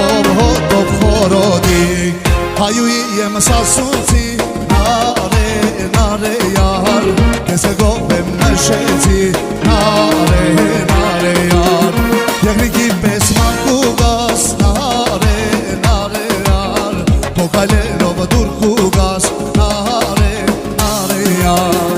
Հոտով հոտով խորոդիկ Հայուի եմ սասուցի Նարե նարե յար Կեսը գով եմ նշեցի Նարե նարե յար Եղնիկի պես մանկու գաս Նարե նարե յար Փոքայլերով դուր կու գաս Նարե նարե յար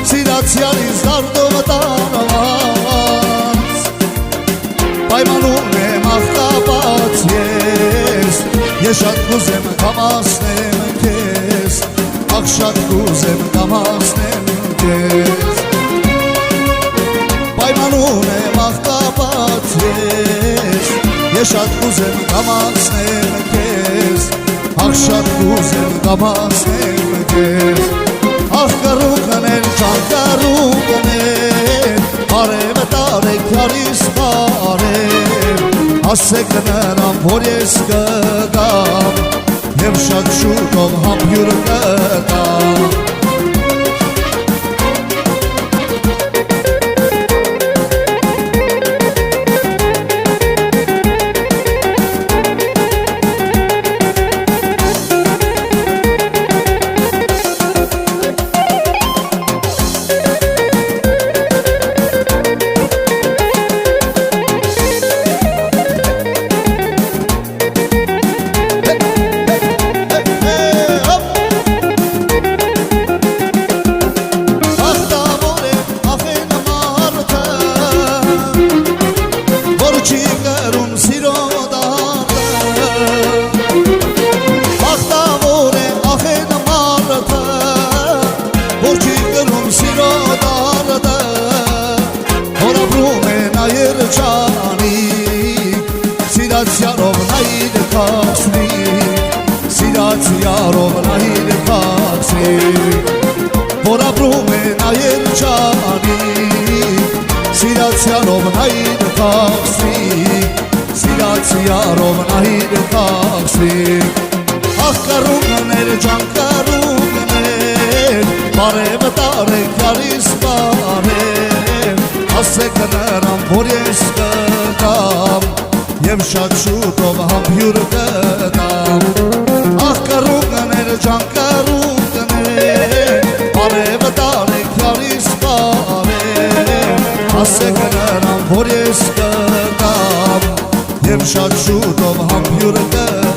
Սիրացյալիս դարդով տարված Պայմանում եմ աղկապած Ես շատ կուզեմ կամասնեմ կեզ Աղ շատ կուզեմ կամասնեմ կեզ Պայմանում եմ աղկապած Ես շատ կուզեմ կամասնեմ կեզ Աղ շատ կուզեմ կամասնեմ կեզ Աղ կարուկն են, ճան կարուկն են Արև տարեք կարիս բարև Ասեք նրան, որ ես կգամ Եվ շատ շուտով համբյուր կտամ Սիրացյարով նայր կացնի Սիրացյարով նայր կացնի Որ ապրում է նայր ճանի Սիրացյարով նայր կացնի Սիրացյարով նայր կացնի Աղ կարուկներ ճան կարուկներ Բարև տարեք կարիս բարև Ասեք նրան որ ես կգամ Եվ շատ շուտով համբյուր կտամ Աղ կարուկներ ճան կարուկներ Բարև տարեք կարիս բարև Ասեք նրան որ ես կգամ Եվ շատ շուտով համբյուր կտամ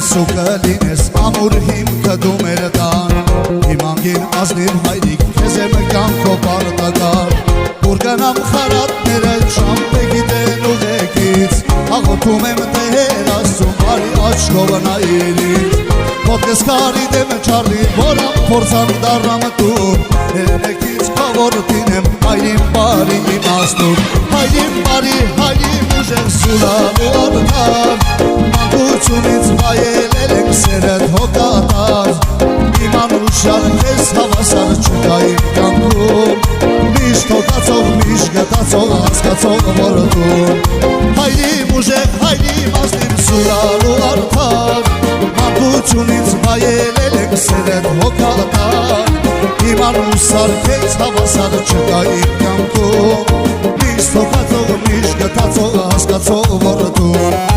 Սուկալինես ամուր հիմքը դու մեր տան Իմ անգին ազնիվ հայրիկ քեզ եմ կյանքո պարտական Որ գնամ խարատները շամպեգի դեն ուղեկից Աղոթում եմ տեր աստում բարի աչքով նայրից Ոտքս կարի դեմ չարլի որամ փորձան դարամ տուր Երեկից կավորտին եմ հայրին բարի իմաստուր Հայրին բարի հայրին ուժեղ սուլալու արդար Մանկությունից վայելել ենք սերդ հոգատար Իման ուշար քեզ հավասար չկա իմ կյանքում Միշտ հոգացող, միշտ գտած հասկացող որդուն Հայրի ուժեղ, հայրի մասնիվ սուրալու արդար Մանկությունից վայելել ենք սերեն հոգատար Իմանու սարքեց հավասար չկա իմ կյանքում Միշտ հոգացող, միշտ գտացող, հասկացող որդուն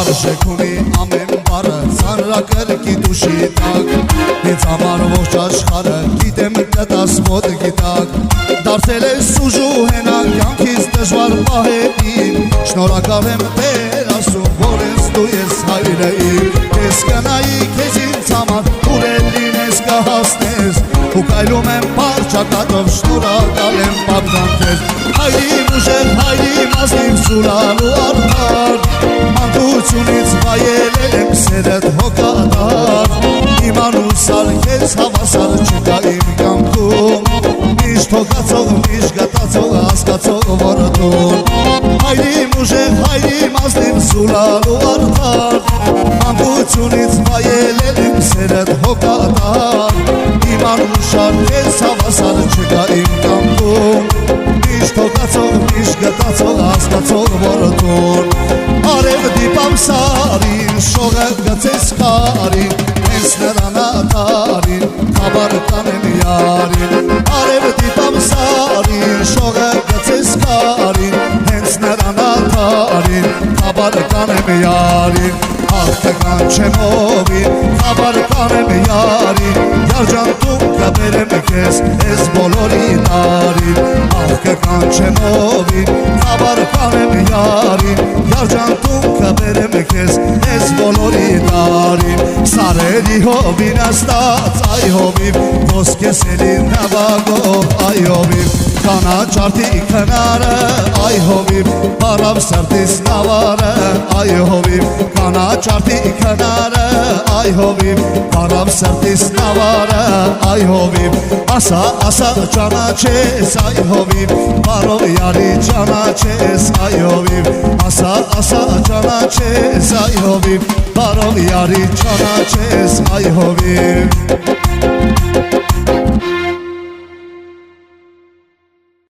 Արժեք ունի ամեն բառը ծանրակրկի դուշի տակ Ինձ համար ողջ աշխարհը գիտեմ կտաս ոտ գիտակ Դարձել ես ուժու հենակ կյանքից դժվար պահերին Շնորհակալ եմ Տեր Աստծուն որ ես դու ես հայրը իմ Ես կնայի քեզ ինձ համար ուր էլ լինես կհասնես Ու կայլում եմ պարճակատով շնորհակալ եմ պատկան քեզ Հայրի ուժեղ, հայրի մասնիվ սուրալու արդար Մանկությունից վայելել եմ սերդ հոգատար Իմանու սարքեց հավասար չկա իմ կյանքում Միշտ հոգացող, միշտ գտացող, հասկացող որդուն Հայրի ուժեղ, հայրի մասնիվ սուրալու արդար Մանկությունից վայելել եմ սերդ հոգատար Իմանու սարքեց հավասար չկա իմ կյանքում Միշտ հոգացող, միշտ գտացող, հասկացող որդուն Արև դիպամ սարին, շողը գծես խարին Հենց նրան ատարին, խաբար կանեմ յարին Արև դիպամ սարին, շողը գծես խարին Հենց նրան ատարին, խաբար կանեմ յարին Աղթը կանչեմ ովին, խաբար կանեմ յարին Յարջան տուն կբերեմ կեզ, ես բոլորի տարին Աղթը կանչեմ ովին, խաբար կանեմ յարին Յարջան տուն կբերեմ կեզ, ես բոլորի տարին Սարերի հովին աստած, այ հովիվ Ոսկես էլին նավագով, այ հովիվ Կանաչարդի քնարը, այ հովիվ Բարավ սրտիս նավարը, այ հովիվ Կանաչարդի քնարը, այ հովիվ Բարավ սրտիս նավարը, այ հովիվ Ասա, ասա ճանաչես, այ հովիվ Բարով յարի ճանաչես, այ հովիվ Ասա, ասա ճանաչես, այ հովիվ Բարով յարի ճանաչես, այ հովիվ